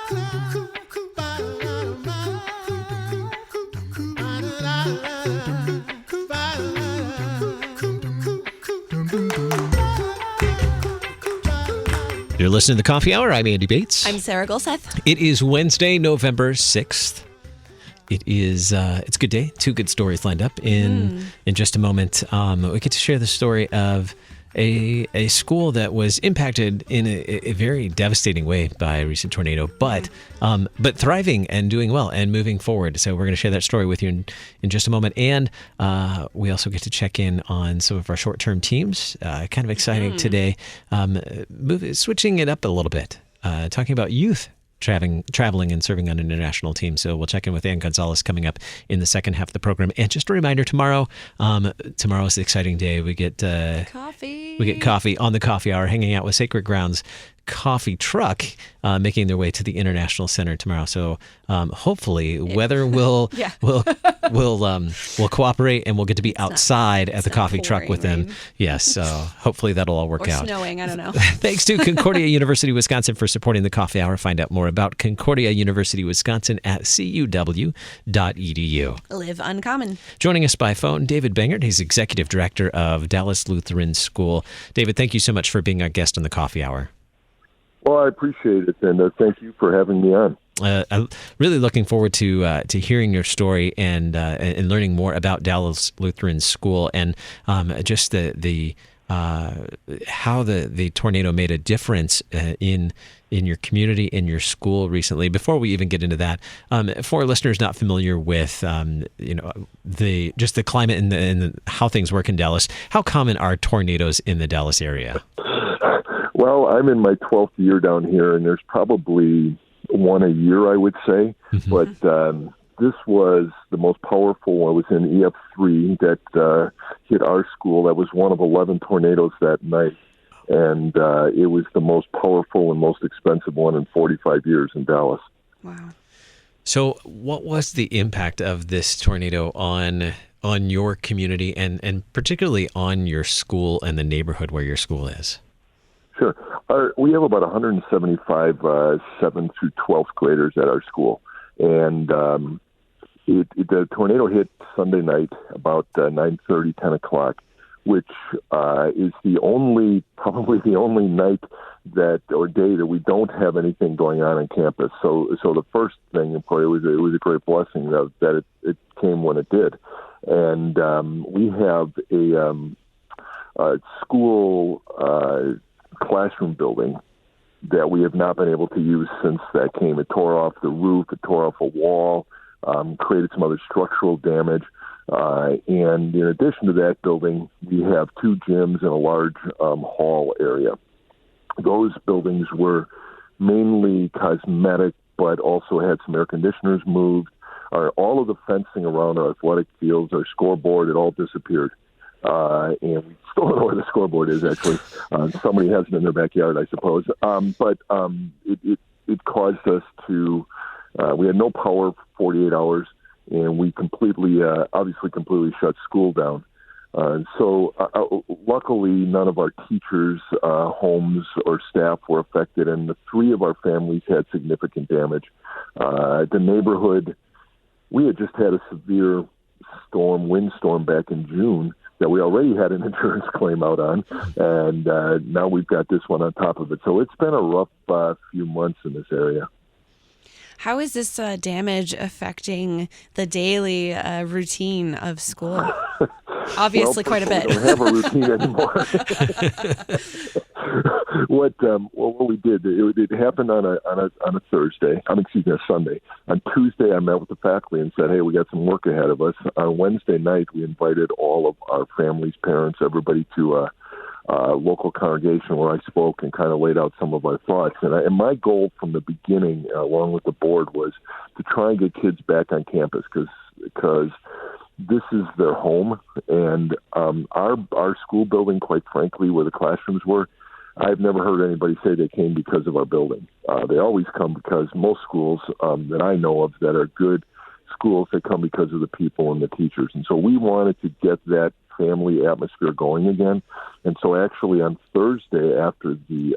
You're listening to The Coffee Hour. I'm Andy Bates. I'm Sarah Gulseth. It is Wednesday, November 6th. It is, it's a good day. Two good stories lined up. In just a moment, we get to share the story of a school that was impacted in a very devastating way by a recent tornado, but thriving and doing well and moving forward. So we're going to share that story with you in just a moment. And we also get to check in on some of our short-term teams. Kind of exciting today. Switching it up a little bit, talking about youth traveling and serving on an international team. So we'll check in with Ann Gonzalez coming up in the second half of the program. And just a reminder, tomorrow is an exciting day. We get coffee. We get coffee on the Coffee Hour, hanging out with Sacred Grounds coffee truck, making their way to the International Center tomorrow. So hopefully weather will cooperate, and we'll get to be outside at the coffee truck with them. Yes, so hopefully that'll all work out. Or snowing, I don't know. Thanks to Concordia University Wisconsin for supporting the Coffee Hour. Find out more about Concordia University Wisconsin at cuw.edu. Live uncommon. Joining us by phone, David Bangert. He's Executive Director of Dallas Lutheran School. David, thank you so much for being our guest on the Coffee Hour. Well, I appreciate it, and thank you for having me on. I'm really looking forward to hearing your story and learning more about Dallas Lutheran School and just the how the tornado made a difference in your community, in your school recently. Before we even get into that, for listeners not familiar with the climate and how things work in Dallas, how common are tornadoes in the Dallas area? Well, I'm in my 12th year down here, and there's probably one a year, I would say. Mm-hmm. But this was the most powerful. I was in EF3 that hit our school. That was one of 11 tornadoes that night. And it was the most powerful and most expensive one in 45 years in Dallas. Wow. So what was the impact of this tornado on your community and particularly on your school and the neighborhood where your school is? Sure. We have about 175 7th through 12th graders at our school. And the tornado hit Sunday night about 9:30, 10 o'clock, which is probably the only night or day that we don't have anything going on campus. So the first thing, it was a great blessing that it came when it did. And we have a school classroom building that we have not been able to use since that came. It tore off the roof, it tore off a wall, created some other structural damage. And in addition to that building, we have two gyms and a large hall area. Those buildings were mainly cosmetic, but also had some air conditioners moved. All of the fencing around our athletic fields, our scoreboard, it all disappeared. And we still don't know where the scoreboard is, actually. Somebody has it in their backyard, I suppose. But it caused us to, we had no power for 48 hours, and we completely shut school down. So luckily, none of our teachers' homes or staff were affected, and the three of our families had significant damage. The neighborhood, we had just had a severe windstorm back in June that we already had an insurance claim out on, and now we've got this one on top of it. So it's been a rough few months in this area. How is this damage affecting the daily routine of school? Obviously, quite a bit. We don't have a routine anymore. What we did, it happened on a Thursday. A Sunday. On Tuesday, I met with the faculty and said, "Hey, we got some work ahead of us." On Wednesday night, we invited all of our families, parents, everybody to a local congregation where I spoke and kind of laid out some of our thoughts. And my goal from the beginning, along with the board, was to try and get kids back on campus because this is their home, and our school building, quite frankly, where the classrooms were, I've never heard anybody say they came because of our building. They always come because most schools that I know of that are good schools, they come because of the people and the teachers. And so we wanted to get that family atmosphere going again. And so actually on Thursday after the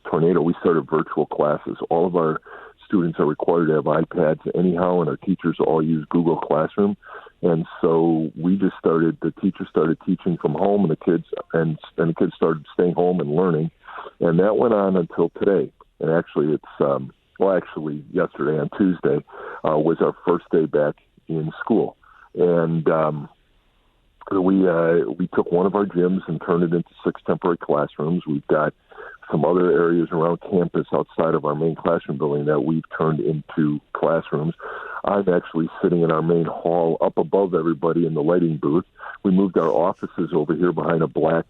tornado, we started virtual classes. All of our students are required to have iPads anyhow, and our teachers all use Google Classroom. And so the teachers started teaching from home, and the kids started staying home and learning. And that went on until today. And actually yesterday on Tuesday was our first day back in school. And we took one of our gyms and turned it into 6 temporary classrooms. We've got some other areas around campus outside of our main classroom building that we've turned into classrooms. I'm actually sitting in our main hall up above everybody in the lighting booth. We moved our offices over here behind a black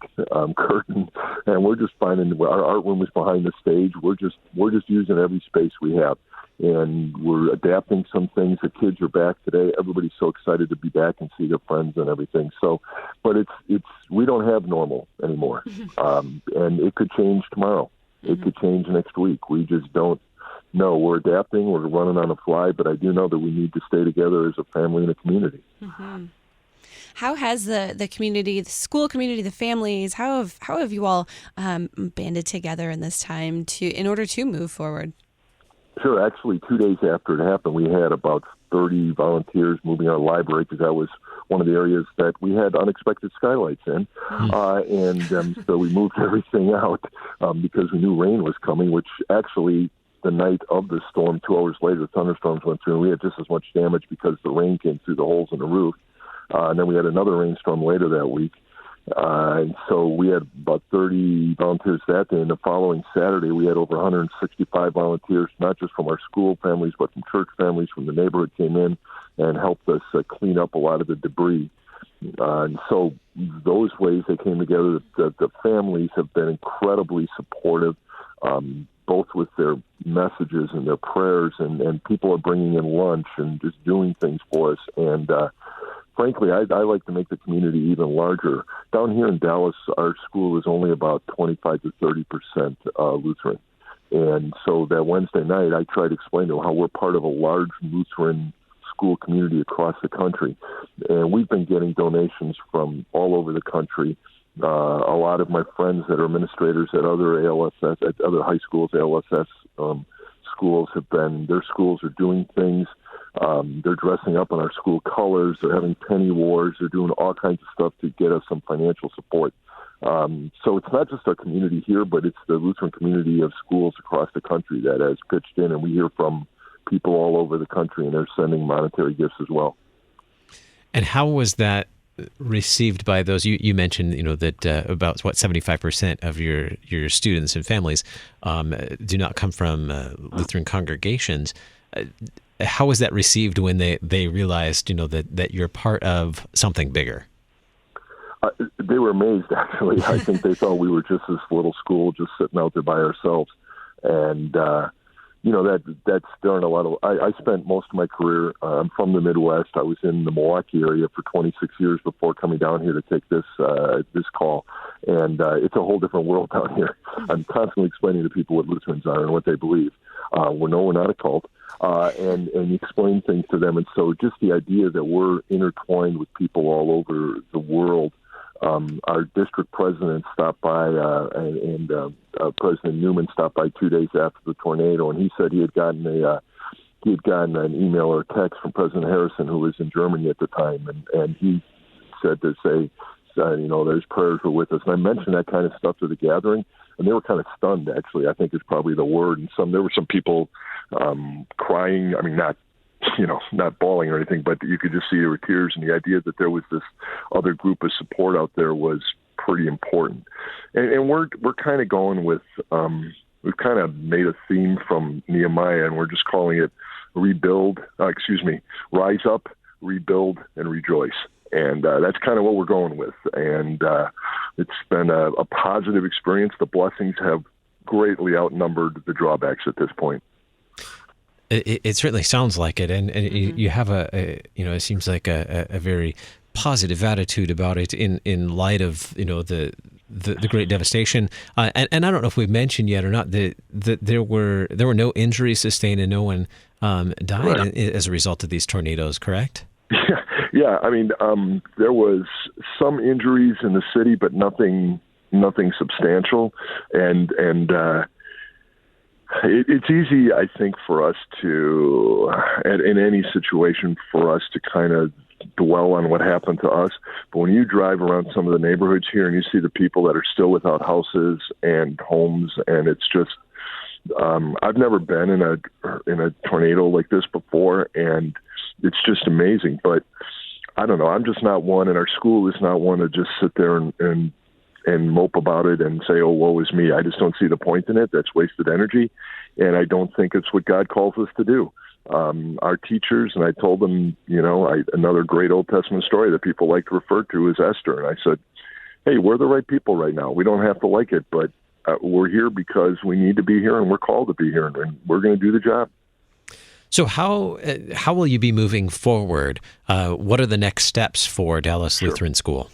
curtain, and we're just finding our art room is behind the stage. We're just using every space we have, and we're adapting some things. The kids are back today. Everybody's so excited to be back and see their friends and everything. So, but it's we don't have normal anymore, and it could change tomorrow. It could change next week. We just don't know. We're adapting. We're running on the fly, but I do know that we need to stay together as a family and a community. Mm-hmm. How has the community, the school community, the families, how have you all banded together in this time in order to move forward? Sure. Actually, 2 days after it happened, we had about 30 volunteers moving our library, because that was one of the areas that we had unexpected skylights in. So we moved everything out because we knew rain was coming, which actually the night of the storm, 2 hours later, thunderstorms went through, and we had just as much damage because the rain came through the holes in the roof. And then we had another rainstorm later that week. And so we had about 30 volunteers that day. And the following Saturday, we had over 165 volunteers, not just from our school families, but from church families from the neighborhood came in and helped us clean up a lot of the debris. And so those ways they came together, the families have been incredibly supportive, both with their messages and their prayers, and people are bringing in lunch and just doing things for us. And frankly, I like to make the community even larger. Down here in Dallas, our school is only about 25 to 30% Lutheran. And so that Wednesday night, I tried to explain to them how we're part of a large Lutheran school community across the country. And we've been getting donations from all over the country. A lot of my friends that are administrators at other ALSS, at other high schools, ALSS schools their schools are doing things. They're dressing up in our school colors. They're having penny wars. They're doing all kinds of stuff to get us some financial support. So it's not just our community here, but it's the Lutheran community of schools across the country that has pitched in, and we hear from people all over the country, and they're sending monetary gifts as well. And how was that received by those? You mentioned, that about 75% of your students and families do not come from Lutheran congregations. How was that received when they realized, that you're part of something bigger? They were amazed, actually. I think they thought we were just this little school just sitting out there by ourselves. And, that's during a lot of, I spent most of my career, I'm from the Midwest. I was in the Milwaukee area for 26 years before coming down here to take this call. And it's a whole different world down here. I'm constantly explaining to people what Lutherans are and what they believe. We're not a cult. And you explain things to them. And so just the idea that we're intertwined with people all over the world. Our district president stopped by, and President Newman stopped by 2 days after the tornado, and he said he had gotten an email or a text from President Harrison, who was in Germany at the time, and he said to say, there's prayers were with us. And I mentioned that kind of stuff to the gathering, and they were kind of stunned, actually, I think is probably the word. And there were some people crying. I mean, not bawling or anything, but you could just see there were tears. And the idea that there was this other group of support out there was pretty important. And we're kind of going with, we've kind of made a theme from Nehemiah, and we're just calling it rise up, rebuild, and rejoice. And that's kind of what we're going with. And it's been a positive experience. The blessings have greatly outnumbered the drawbacks at this point. It certainly sounds like it, and you have it seems like a very positive attitude about it in light of the great devastation. And I don't know if we've mentioned yet or not that there were no injuries sustained and no one died as a result of these tornadoes. Correct? Yeah. I mean, there was some injuries in the city, but nothing substantial, and It's easy, I think, for us to, in any situation, for us to kind of dwell on what happened to us. But when you drive around some of the neighborhoods here and you see the people that are still without houses and homes, and it's just, I've never been in a tornado like this before, and it's just amazing. But I don't know. I'm just not one, and our school is not one to just sit there and mope about it and say, oh, woe is me. I just don't see the point in it. That's wasted energy. And I don't think it's what God calls us to do. Our teachers, and I told them, another great Old Testament story that people like to refer to is Esther. And I said, hey, we're the right people right now. We don't have to like it, but we're here because we need to be here and we're called to be here, and we're going to do the job. So how will you be moving forward? What are the next steps for Dallas Lutheran School?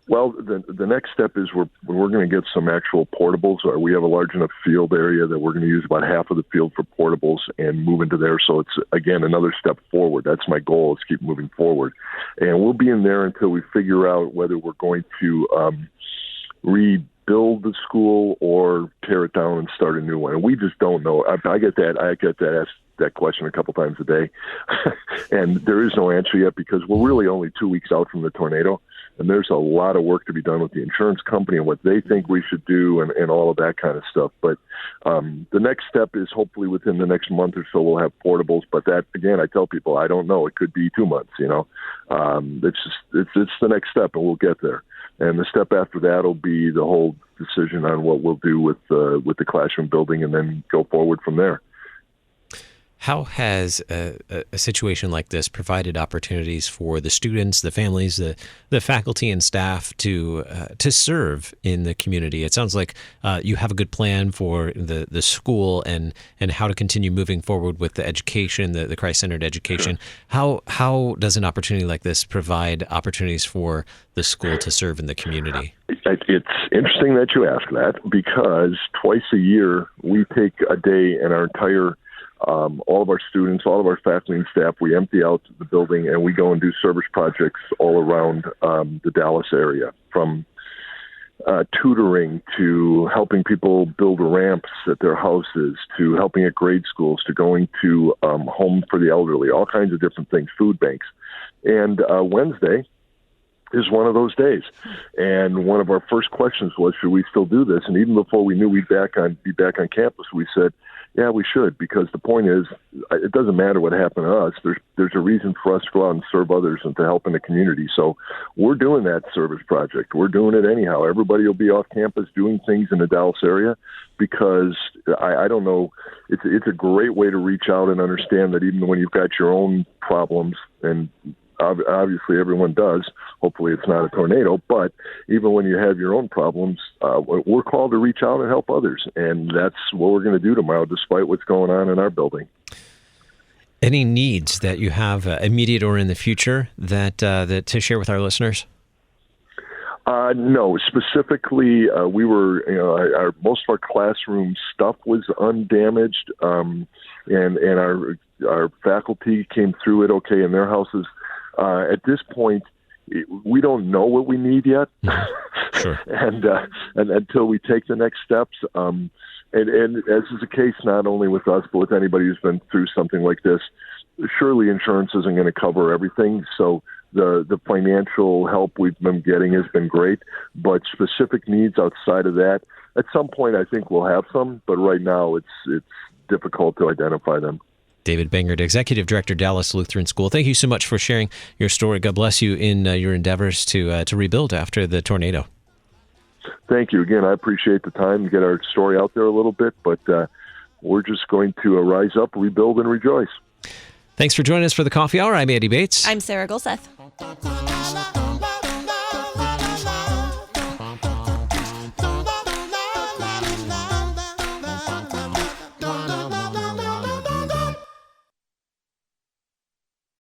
Well, the next step is we're going to get some actual portables. We have a large enough field area that we're going to use about half of the field for portables and move into there. So it's, again, another step forward. That's my goal, is keep moving forward. And we'll be in there until we figure out whether we're going to rebuild the school or tear it down and start a new one. And we just don't know. I get asked that question a couple times a day. And there is no answer yet, because we're really only 2 weeks out from the tornado. And there's a lot of work to be done with the insurance company and what they think we should do and all of that kind of stuff. But the next step is hopefully within the next month or so we'll have portables. But that, again, I tell people, I don't know. It could be 2 months, It's the next step, and we'll get there. And the step after that will be the whole decision on what we'll do with the classroom building, and then go forward from there. How has a situation like this provided opportunities for the students, the families, the faculty and staff to serve in the community? It sounds like you have a good plan for the school and how to continue moving forward with the education, the Christ-centered education. Sure. How does an opportunity like this provide opportunities for the school to serve in the community? It's interesting that you ask that, because twice a year we take a day and our entire all of our students, all of our faculty and staff, we empty out the building and we go and do service projects all around the Dallas area, from tutoring to helping people build ramps at their houses, to helping at grade schools, to going to home for the elderly, all kinds of different things, food banks. And Wednesday is one of those days. And one of our first questions was, should we still do this? And even before we knew we'd be back on campus, we said, yeah, we should, because the point is, it doesn't matter what happened to us. There's a reason for us to go out and serve others and to help in the community. So we're doing that service project. We're doing it anyhow. Everybody will be off campus doing things in the Dallas area, because I don't know, it's a great way to reach out and understand that even when you've got your own problems, and obviously everyone does, hopefully it's not a tornado, but even when you have your own problems, we're called to reach out and help others. And that's what we're going to do tomorrow, despite what's going on in our building. Any needs that you have, immediate or in the future, that to share with our listeners? No, specifically, we were, most of our classroom stuff was undamaged, and our faculty came through it okay in their houses. At this point, we don't know what we need yet. Sure. and until we take the next steps, and as is the case not only with us, but with anybody who's been through something like this, surely insurance isn't going to cover everything. So the financial help we've been getting has been great, but specific needs outside of that, at some point I think we'll have some, but right now it's difficult to identify them. David Bangert, Executive Director, Dallas Lutheran School. Thank you so much for sharing your story. God bless you in your endeavors to rebuild after the tornado. Thank you. Again, I appreciate the time to get our story out there a little bit, but we're just going to rise up, rebuild, and rejoice. Thanks for joining us for the Coffee Hour. I'm Andy Bates. I'm Sarah Golseth.